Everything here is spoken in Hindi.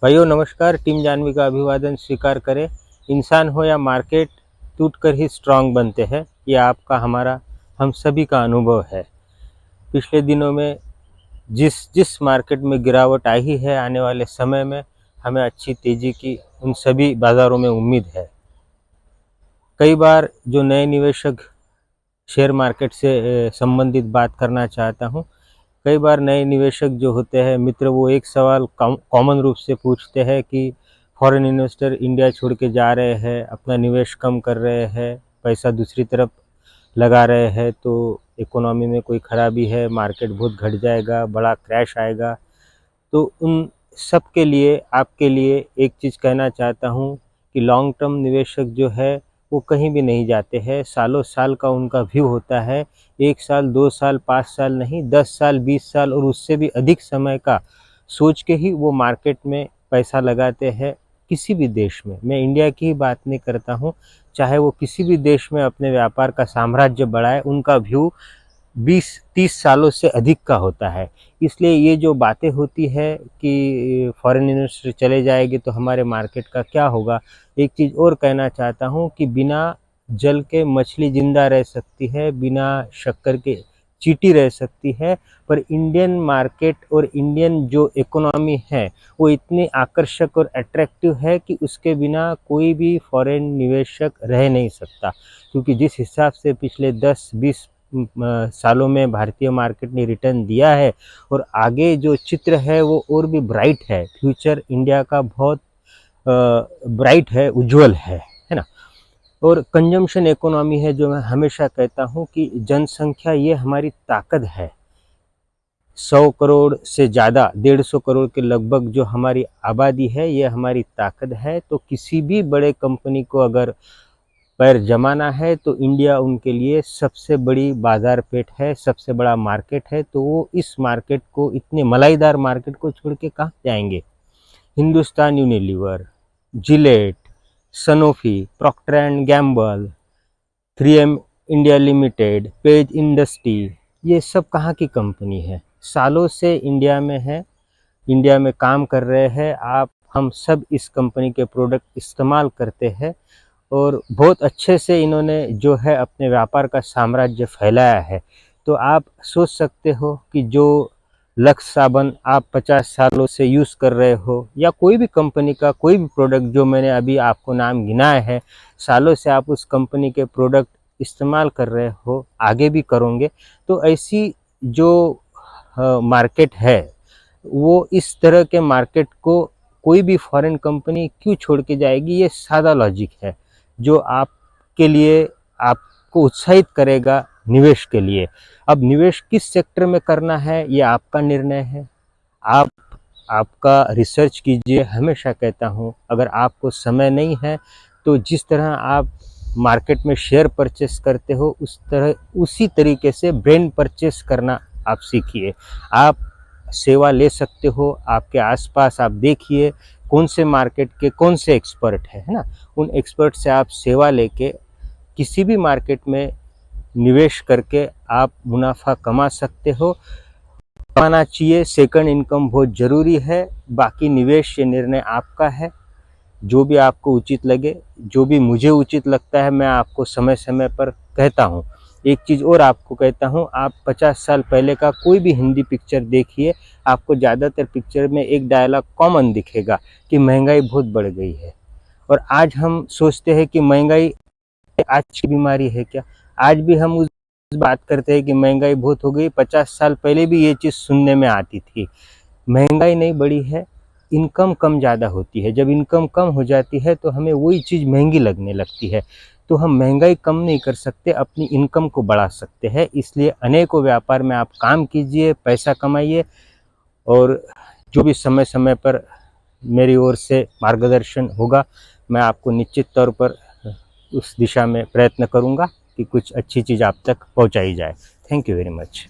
भाइयों नमस्कार। टीम जानवी का अभिवादन स्वीकार करें। इंसान हो या मार्केट, टूटकर ही स्ट्रांग बनते हैं। ये आपका, हमारा, हम सभी का अनुभव है। पिछले दिनों में जिस जिस मार्केट में गिरावट आई है, आने वाले समय में हमें अच्छी तेजी की उन सभी बाज़ारों में उम्मीद है। कई बार जो नए निवेशक शेयर मार्केट से संबंधित बात करना चाहता हूँ। कई बार नए निवेशक जो होते हैं मित्र, वो एक सवाल कॉमन रूप से पूछते हैं कि फॉरेन इन्वेस्टर इंडिया छोड़ के जा रहे हैं, अपना निवेश कम कर रहे हैं, पैसा दूसरी तरफ लगा रहे हैं, तो इकोनॉमी में कोई खराबी है, मार्केट बहुत घट जाएगा, बड़ा क्रैश आएगा। तो उन सब के लिए, आपके लिए एक चीज़ कहना चाहता हूँ कि लॉन्ग टर्म निवेशक जो है वो कहीं भी नहीं जाते हैं। सालों साल का उनका व्यू होता है। 1 साल, 2 साल, 5 साल नहीं, 10 साल, 20 साल और उससे भी अधिक समय का सोच के ही वो मार्केट में पैसा लगाते हैं। किसी भी देश में, मैं इंडिया की ही बात नहीं करता हूँ, चाहे वो किसी भी देश में अपने व्यापार का साम्राज्य बढ़ाए, उनका व्यू 20-30 सालों से अधिक का होता है। इसलिए ये जो बातें होती है कि फॉरेन इन्वेस्टर चले जाएंगे तो हमारे मार्केट का क्या होगा, एक चीज़ और कहना चाहता हूँ कि बिना जल के मछली जिंदा रह सकती है, बिना शक्कर के चींटी रह सकती है, पर इंडियन मार्केट और इंडियन जो इकोनॉमी है वो इतनी आकर्षक और अट्रैक्टिव है कि उसके बिना कोई भी फॉरेन निवेशक रह नहीं सकता। क्योंकि जिस हिसाब से पिछले 10-20 सालों में भारतीय मार्केट ने रिटर्न दिया है और आगे जो चित्र है वो और भी ब्राइट है। फ्यूचर इंडिया का बहुत ब्राइट है, उज्जवल है ना। और कंजम्पशन इकोनॉमी है, जो मैं हमेशा कहता हूँ कि जनसंख्या ये हमारी ताकत है। 100 करोड़ से ज़्यादा, 150 करोड़ के लगभग जो हमारी आबादी है, ये हमारी ताकत है। तो किसी भी बड़े कंपनी को अगर पैर जमाना है तो इंडिया उनके लिए सबसे बड़ी बाजार पेट है, सबसे बड़ा मार्केट है। तो वो इस मार्केट को, इतने मलाईदार मार्केट को छोड़ के कहाँ जाएंगे। Hindustan Unilever, Gillette, Sanofi, Procter and Gamble, 3M India limited, Page industry, ये सब कहाँ की कंपनी है? सालों से इंडिया में है, इंडिया में काम कर रहे हैं। हम सब इस कंपनी के प्रोडक्ट इस्तेमाल करते हैं और बहुत अच्छे से इन्होंने जो है अपने व्यापार का साम्राज्य फैलाया है। तो आप सोच सकते हो कि जो लक्स साबुन आप 50 सालों से यूज़ कर रहे हो, या कोई भी कंपनी का कोई भी प्रोडक्ट जो मैंने अभी आपको नाम गिनाए हैं, सालों से आप उस कंपनी के प्रोडक्ट इस्तेमाल कर रहे हो, आगे भी करोगे। तो ऐसी जो मार्केट है, वो इस तरह के मार्केट को कोई भी फॉरेन कंपनी क्यों छोड़ के जाएगी? ये सादा लॉजिक है जो आपके लिए, आपको उत्साहित करेगा निवेश के लिए। अब निवेश किस सेक्टर में करना है ये आपका निर्णय है। आप आपका रिसर्च कीजिए। हमेशा कहता हूँ, अगर आपको समय नहीं है तो जिस तरह आप मार्केट में शेयर परचेस करते हो, उसी तरीके से ब्रेन परचेस करना आप सीखिए। आप सेवा ले सकते हो। आपके आसपास आप देखिए कौन से मार्केट के कौन से एक्सपर्ट है ना। उन एक्सपर्ट से आप सेवा लेके किसी भी मार्केट में निवेश करके आप मुनाफा कमा सकते हो। कमाना चाहिए, सेकंड इनकम बहुत ज़रूरी है। बाकी निवेश, ये निर्णय आपका है। जो भी आपको उचित लगे, जो भी मुझे उचित लगता है, मैं आपको समय समय पर कहता हूँ। एक चीज़ और आपको कहता हूँ, आप 50 साल पहले का कोई भी हिंदी पिक्चर देखिए, आपको ज़्यादातर पिक्चर में एक डायलॉग कॉमन दिखेगा कि महंगाई बहुत बढ़ गई है। और आज हम सोचते हैं कि महंगाई आज की बीमारी है क्या? आज भी हम उस बात करते हैं कि महंगाई बहुत हो गई। 50 साल पहले भी ये चीज़ सुनने में आती थी। महंगाई नहीं बढ़ी है, इनकम कम ज़्यादा होती है। जब इनकम कम हो जाती है तो हमें वही चीज़ महंगी लगने लगती है। तो हम महंगाई कम नहीं कर सकते, अपनी इनकम को बढ़ा सकते हैं। इसलिए अनेकों व्यापार में आप काम कीजिए, पैसा कमाइए। और जो भी समय समय पर मेरी ओर से मार्गदर्शन होगा, मैं आपको निश्चित तौर पर उस दिशा में प्रयत्न करूंगा कि कुछ अच्छी चीज़ आप तक पहुंचाई जाए। Thank you very much.